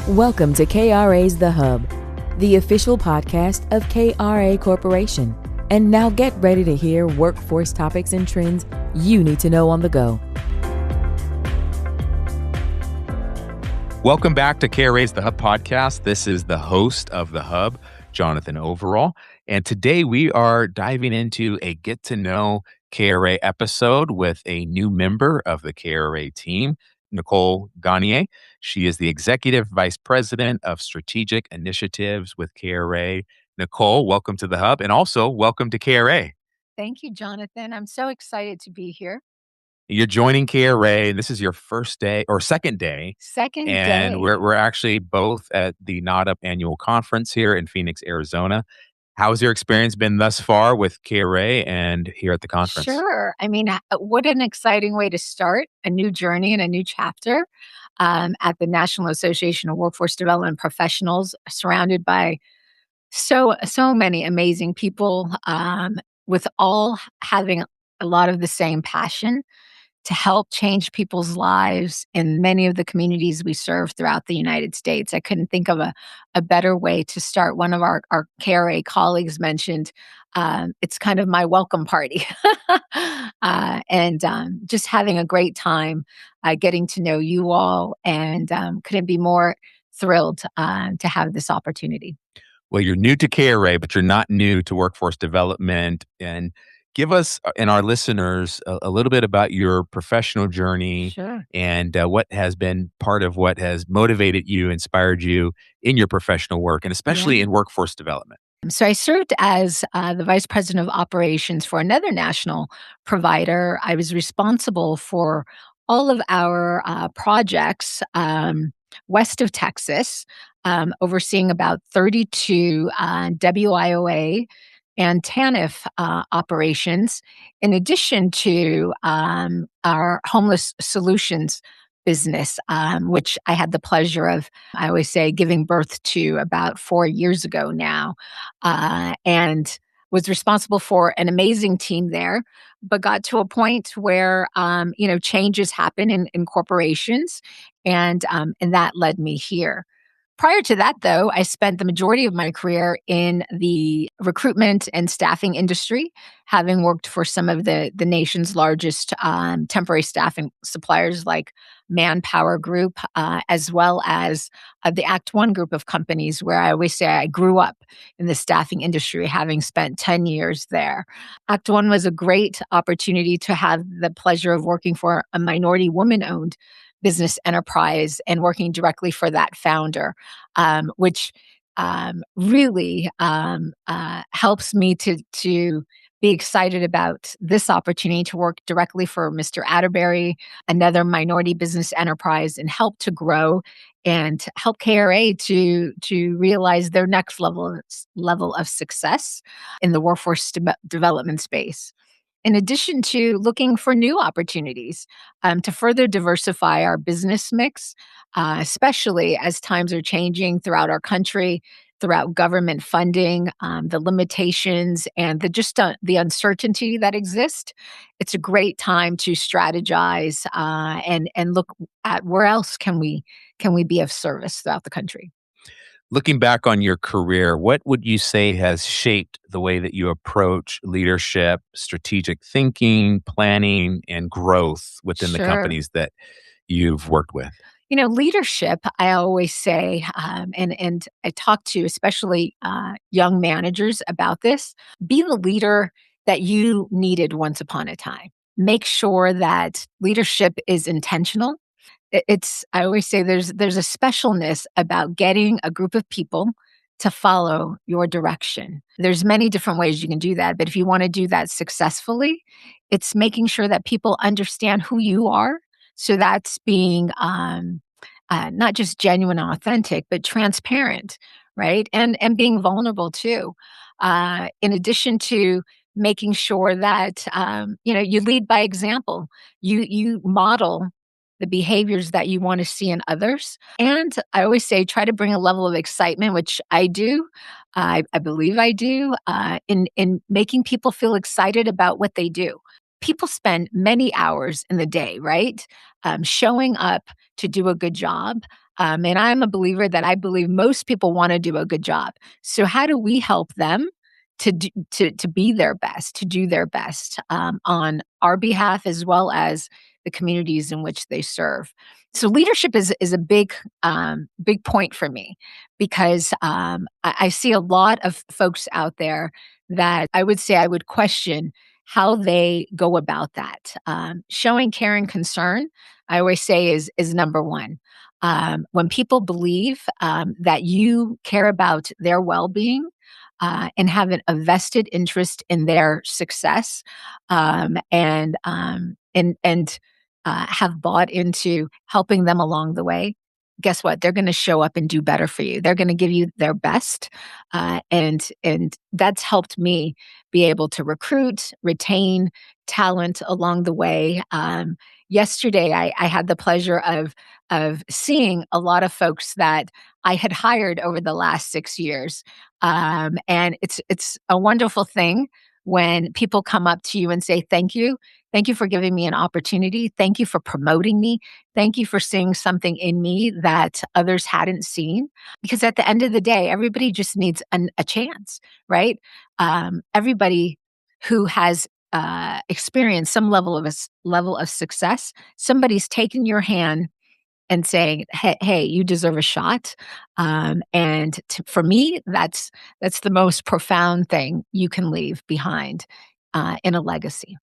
Welcome to KRA's The Hub, the official podcast of KRA Corporation. And now get ready to hear workforce topics and trends you need to know on the go. Welcome back to KRA's The Hub podcast. This is the host of The Hub, Jonathan Overall. And today we are diving into a get to know KRA episode with a new member of the KRA team, Nicole Ganier. She is the Executive Vice President of Strategic Initiatives with KRA. Nicole, welcome to The Hub, and also welcome to KRA. Thank you, Jonathan. I'm so excited to be here. You're joining KRA, and this is your first day or second day. Second And day. we're actually both at the Not Up annual conference here in Phoenix, Arizona. How's your experience been thus far with KRA and here at the conference? Sure. I mean, what an exciting way to start a new journey and a new chapter at the National Association of Workforce Development Professionals, surrounded by so many amazing people with all having a lot of the same passion to help change people's lives in many of the communities we serve throughout the United States. I couldn't think of a better way to start. One of our KRA colleagues mentioned it's kind of my welcome party. and just having a great time getting to know you all, and couldn't be more thrilled to have this opportunity. Well, you're new to KRA, but you're not new to workforce development. And give us and our listeners a little bit about your professional journey. Sure. And what has been part of what has motivated you, inspired you in your professional work, and especially in workforce development. So I served as the vice president of operations for another national provider. I was responsible for all of our projects west of Texas, overseeing about 32 WIOA and TANF operations, in addition to our homeless solutions business, which I had the pleasure of, I always say, giving birth to about 4 years ago now, and was responsible for an amazing team there, but got to a point where, changes happen in corporations, and that led me here. Prior to that, though, I spent the majority of my career in the recruitment and staffing industry, having worked for some of the nation's largest temporary staffing suppliers like Manpower Group, as well as the Act One group of companies, where I always say I grew up in the staffing industry, having spent 10 years there. Act One was a great opportunity to have the pleasure of working for a minority woman-owned business enterprise and working directly for that founder, which really helps me to be excited about this opportunity to work directly for Mr. Atterbury, another minority business enterprise, and help to grow and help KRA to realize their next level of success in the workforce development space. In addition to looking for new opportunities to further diversify our business mix, especially as times are changing throughout our country, throughout government funding, the limitations, and the uncertainty that exists. It's a great time to strategize and look at where else can we be of service throughout the country. Looking back on your career, what would you say has shaped the way that you approach leadership, strategic thinking, planning, and growth within the companies that you've worked with? Leadership, I always say, and I talk to especially young managers about this, be the leader that you needed once upon a time. Make sure that leadership is intentional. I always say there's a specialness about getting a group of people to follow your direction. There's many different ways you can do that, but if you want to do that successfully, it's making sure that people understand who you are. So that's being not just genuine and authentic, but transparent, right? And being vulnerable too. In addition to making sure that you lead by example, you model the behaviors that you want to see in others. And I always say, try to bring a level of excitement, which I do. I believe I do, in making people feel excited about what they do. People spend many hours in the day, right? Showing up to do a good job. And I'm a believer that I believe most people want to do a good job. So how do we help them to be their best, to do their best on our behalf as well as the communities in which they serve? So leadership is a big point for me because I see a lot of folks out there that I would say I would question how they go about that. Showing care and concern, I always say, is number one. When people believe that you care about their well-being and have a vested interest in their success, and have bought into helping them along the way, guess what? They're going to show up and do better for you. They're going to give you their best, and that's helped me be able to recruit, retain talent along the way. Yesterday, I had the pleasure of seeing a lot of folks that I had hired over the last 6 years, and it's a wonderful thing when people come up to you and say, thank you for giving me an opportunity. Thank you for promoting me. Thank you for seeing something in me that others hadn't seen. Because at the end of the day, everybody just needs a chance, right? Everybody who has experienced some level of success, somebody's taken your hand and saying, hey, you deserve a shot. For me, that's the most profound thing you can leave behind in a legacy.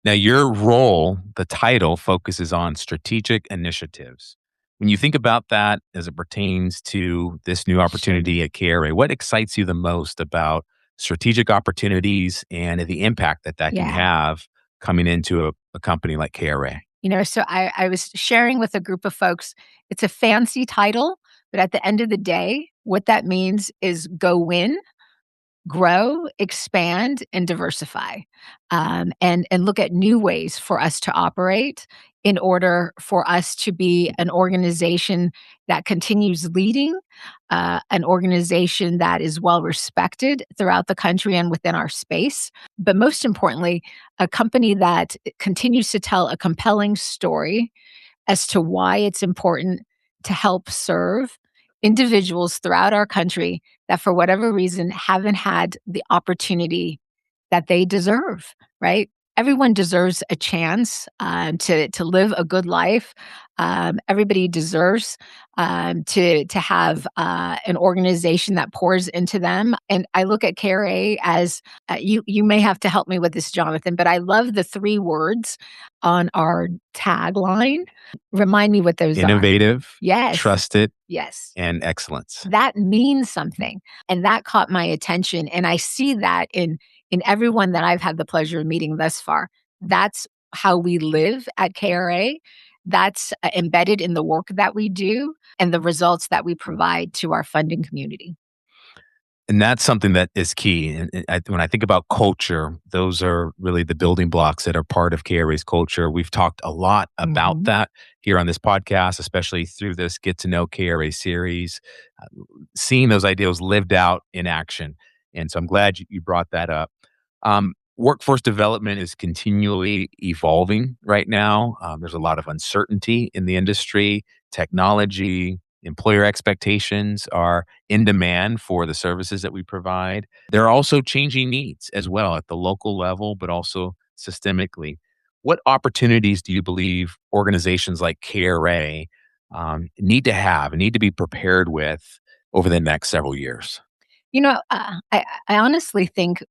Now, your role, the title, focuses on strategic initiatives. When you think about that as it pertains to this new opportunity at KRA, what excites you the most about strategic opportunities and the impact that can Yeah. have coming into a company like KRA? So I was sharing with a group of folks, it's a fancy title, but at the end of the day, what that means is go win, grow, expand, and diversify, and look at new ways for us to operate in order for us to be an organization that continues leading, an organization that is well respected throughout the country and within our space. But most importantly, a company that continues to tell a compelling story as to why it's important to help serve individuals throughout our country that, for whatever reason, haven't had the opportunity that they deserve, right? Everyone deserves a chance to live a good life. Everybody deserves to have an organization that pours into them. And I look at KRA as you may have to help me with this, Jonathan, but I love the three words on our tagline. Remind me what those are. Innovative, Yes. trusted, Yes. and excellence. That means something. And that caught my attention. And I see that in everyone that I've had the pleasure of meeting thus far. That's how we live at KRA. That's embedded in the work that we do and the results that we provide to our funding community. And that's something that is key. And when I think about culture, those are really the building blocks that are part of KRA's culture. We've talked a lot about that here on this podcast, especially through this Get to Know KRA series, seeing those ideals lived out in action. And so I'm glad you brought that up. Workforce development is continually evolving right now. There's a lot of uncertainty in the industry, technology, employer expectations are in demand for the services that we provide. There are also changing needs as well at the local level, but also systemically. What opportunities do you believe organizations like KRA need to have and need to be prepared with over the next several years? I honestly think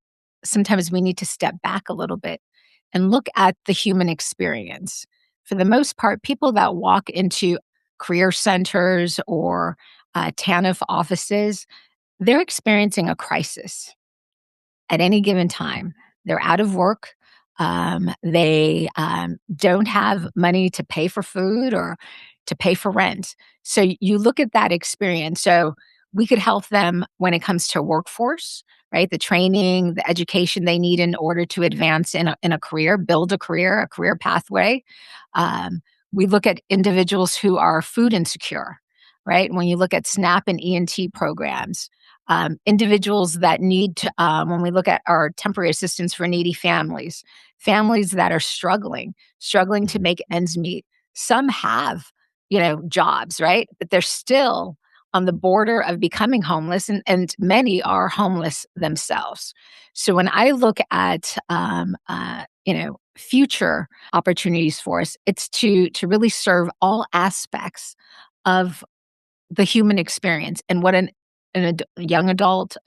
sometimes we need to step back a little bit and look at the human experience. For the most part, people that walk into career centers or TANF offices, they're experiencing a crisis at any given time. They're out of work. They don't have money to pay for food or to pay for rent. So you look at that experience. So we could help them when it comes to workforce, right? The training, the education they need in order to advance in a career, build a career pathway. We look at individuals who are food insecure, right? When you look at SNAP and ENT programs, individuals that need to, when we look at our temporary assistance for needy families, families that are struggling to make ends meet. Some have, jobs, right? But they're still on the border of becoming homeless, and many are homeless themselves. So when I look at, future opportunities for us, it's to really serve all aspects of the human experience and what young adult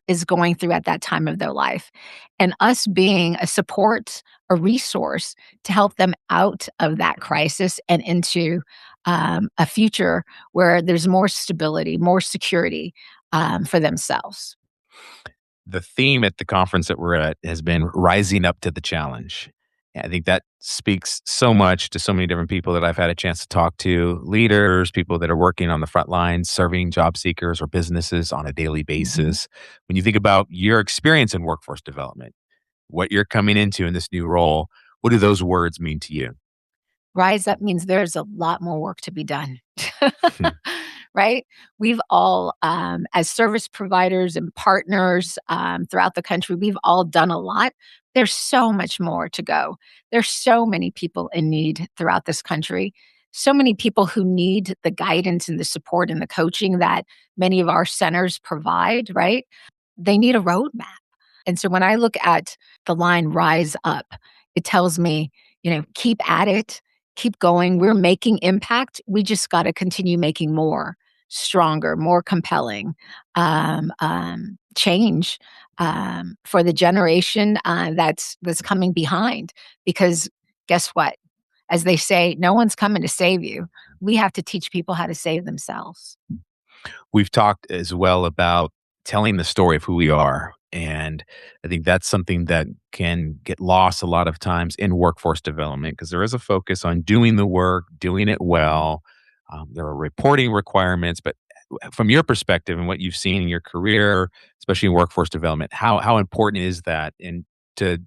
is going through at that time of their life, and us being a support, a resource to help them out of that crisis and into a future where there's more stability, more security for themselves. The theme at the conference that we're at has been rising up to the challenge. And I think that speaks so much to so many different people that I've had a chance to talk to, leaders, people that are working on the front lines, serving job seekers or businesses on a daily Mhm. basis. When you think about your experience in workforce development, what you're coming into in this new role, what do those words mean to you? Rise up means there's a lot more work to be done. Right? We've all, as service providers and partners throughout the country, we've all done a lot. There's so much more to go. There's so many people in need throughout this country, so many people who need the guidance and the support and the coaching that many of our centers provide, right? They need a roadmap. And so when I look at the line rise up, it tells me, keep at it, keep going. We're making impact. We just got to continue making more, stronger, more compelling change for the generation that's coming behind. Because guess what? As they say, no one's coming to save you. We have to teach people how to save themselves. We've talked as well about telling the story of who we are. And I think that's something that can get lost a lot of times in workforce development because there is a focus on doing the work, doing it well. There are reporting requirements, but from your perspective and what you've seen in your career, especially in workforce development, how important is that in to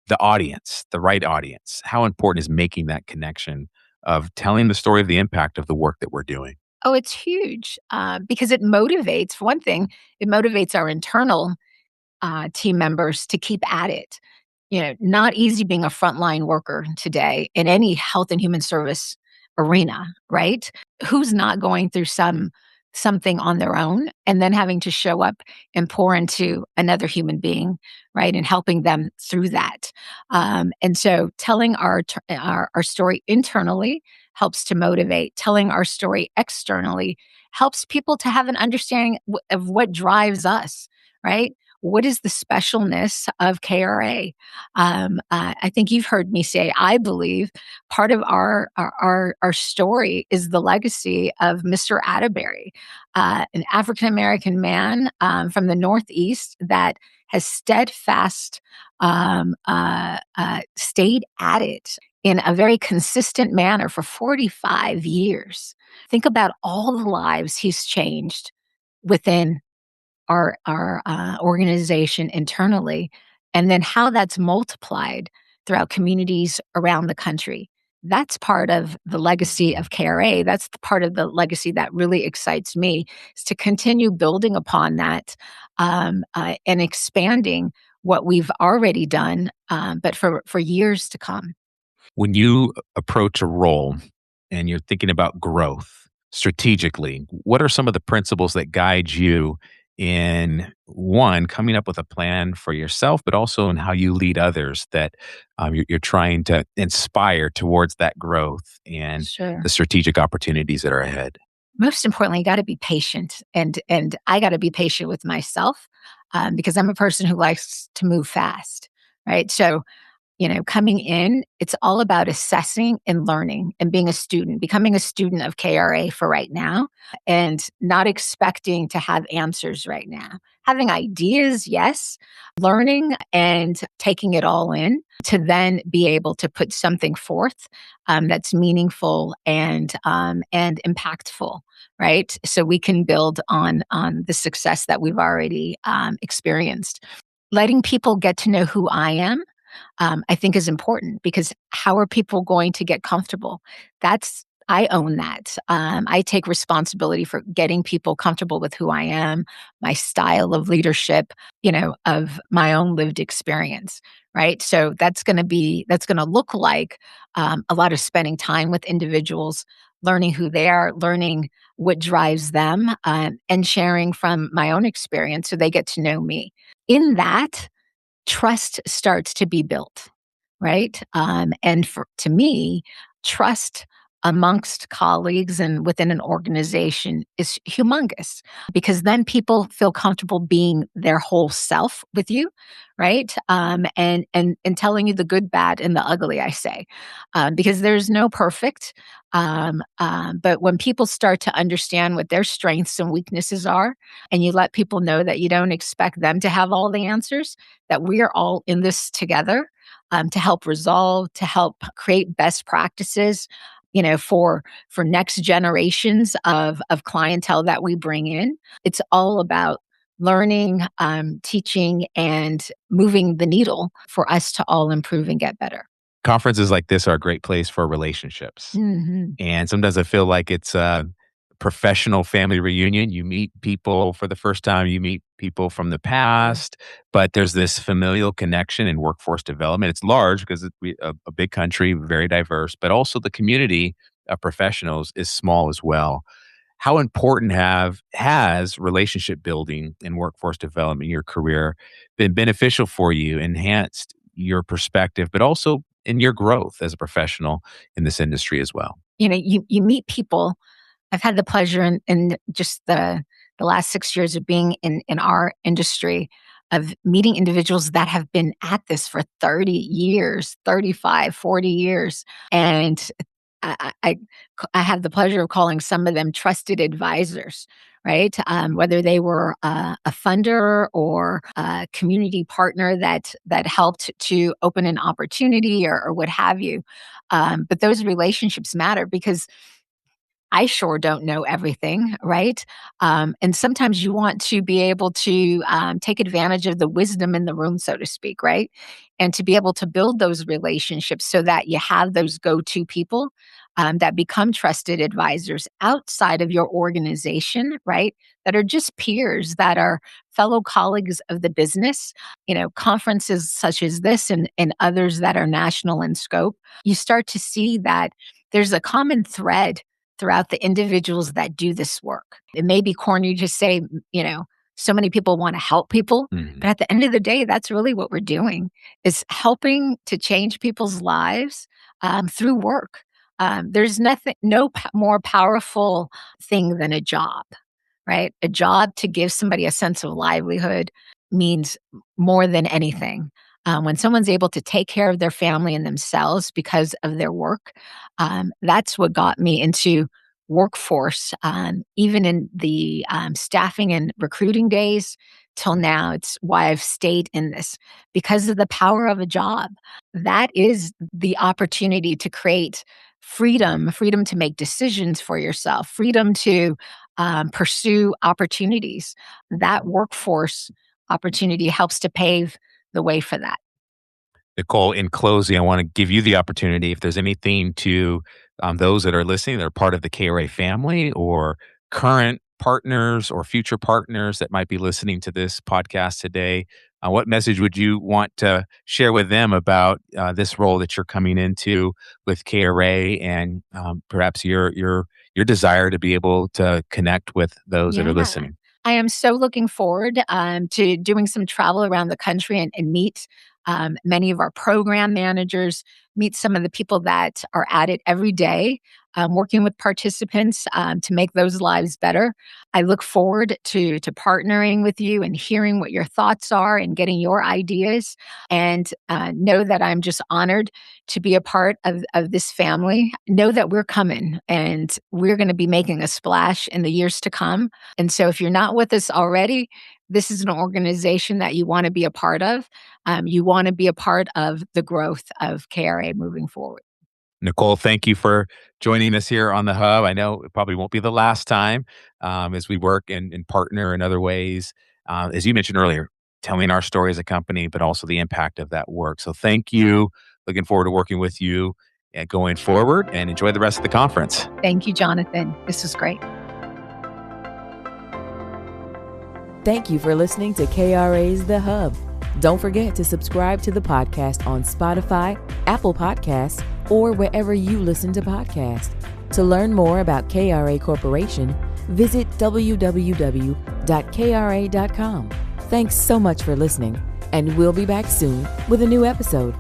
the audience, the right audience? How important is making that connection of telling the story of the impact of the work that we're doing? Oh, it's huge because it motivates, for one thing, it motivates our internal team members to keep at it. Not easy being a frontline worker today in any health and human service arena, right? Who's not going through something on their own and then having to show up and pour into another human being, right? And helping them through that. And so telling our story internally helps to motivate. Telling our story externally helps people to have an understanding of what drives us, right? What is the specialness of KRA? I think you've heard me say, I believe part of our story is the legacy of Mr. Atterbury, an African American man from the Northeast that has steadfast stayed at it in a very consistent manner for 45 years. Think about all the lives he's changed within our organization internally, and then how that's multiplied throughout communities around the country. That's part of the legacy of KRA. That's the part of the legacy that really excites me, is to continue building upon that and expanding what we've already done, but for years to come. When you approach a role and you're thinking about growth strategically, what are some of the principles that guide you in one, coming up with a plan for yourself, but also in how you lead others that you're trying to inspire towards that growth and Sure. the strategic opportunities that are ahead? Most importantly, you gotta be patient, and I gotta be patient with myself, because I'm a person who likes to move fast, right? So, coming in, it's all about assessing and learning and being a student, becoming a student of KRA for right now, and not expecting to have answers right now. Having ideas, yes, learning and taking it all in to then be able to put something forth that's meaningful and impactful, right? So we can build on the success that we've already experienced. Letting people get to know who I am, I think is important because how are people going to get comfortable? I own that. I take responsibility for getting people comfortable with who I am, my style of leadership, of my own lived experience, right? So that's going to look like a lot of spending time with individuals, learning who they are, learning what drives them, and sharing from my own experience so they get to know me. In that, trust starts to be built, right? To me, trust amongst colleagues and within an organization is humongous because then people feel comfortable being their whole self with you, right? And telling you the good, bad, and the ugly. I say, because there's no perfect. But when people start to understand what their strengths and weaknesses are, and you let people know that you don't expect them to have all the answers, that we are all in this together, to help resolve, to help create best practices, for next generations of clientele that we bring in. It's all about learning, teaching, and moving the needle for us to all improve and get better. Conferences like this are a great place for relationships. Mhm. And sometimes I feel like it's a professional family reunion. You meet people for the first time, you meet people from the past, but there's this familial connection in workforce development. It's large because it's a big country, very diverse, but also the community of professionals is small as well. How important has relationship building and workforce development in your career been beneficial for you, enhanced your perspective, but also in your growth as a professional in this industry as well? You meet people. I've had the pleasure in just the last 6 years of being in our industry of meeting individuals that have been at this for 30 years, 35, 40 years. And I, I, I I have the pleasure of calling some of them trusted advisors, right? Whether they were a funder or a community partner that helped to open an opportunity or what have you. But those relationships matter because I sure don't know everything, right? And sometimes you want to be able to take advantage of the wisdom in the room, so to speak, right? And to be able to build those relationships so that you have those go to people that become trusted advisors outside of your organization, right? That are just peers, that are fellow colleagues of the business. Conferences such as this and others that are national in scope, you start to see that there's a common thread throughout the individuals that do this work. It may be corny to say, so many people want to help people, but at the end of the day, that's really what we're doing is helping to change people's lives through work. There's no more powerful thing than a job, right? A job to give somebody a sense of livelihood means more than anything. When someone's able to take care of their family and themselves because of their work, that's what got me into workforce, even in the staffing and recruiting days till now. It's why I've stayed in this because of the power of a job. That is the opportunity to create freedom to make decisions for yourself, freedom to pursue opportunities. That workforce opportunity helps to pave the way for that. Nicole, in closing, I want to give you the opportunity if there's anything to those that are listening, that are part of the KRA family or current partners or future partners that might be listening to this podcast today. What message would you want to share with them about this role that you're coming into with KRA and perhaps your desire to be able to connect with those that are Yeah. listening? I am so looking forward to doing some travel around the country and meet many of our program managers, meet some of the people that are at it every day, working with participants to make those lives better. I look forward to partnering with you and hearing what your thoughts are and getting your ideas. And know that I'm just honored to be a part of this family. Know that we're coming and we're going to be making a splash in the years to come. And so if you're not with us already, this is an organization that you want to be a part of. You want to be a part of the growth of KRA moving forward. Nicole, thank you for joining us here on the Hub. I know it probably won't be the last time as we work and partner in other ways. As you mentioned earlier, telling our story as a company, but also the impact of that work. So thank you. Looking forward to working with you going forward, and enjoy the rest of the conference. Thank you, Jonathan. This was great. Thank you for listening to KRA's The Hub. Don't forget to subscribe to the podcast on Spotify, Apple Podcasts, or wherever you listen to podcasts. To learn more about KRA Corporation, visit www.kra.com. Thanks so much for listening, and we'll be back soon with a new episode.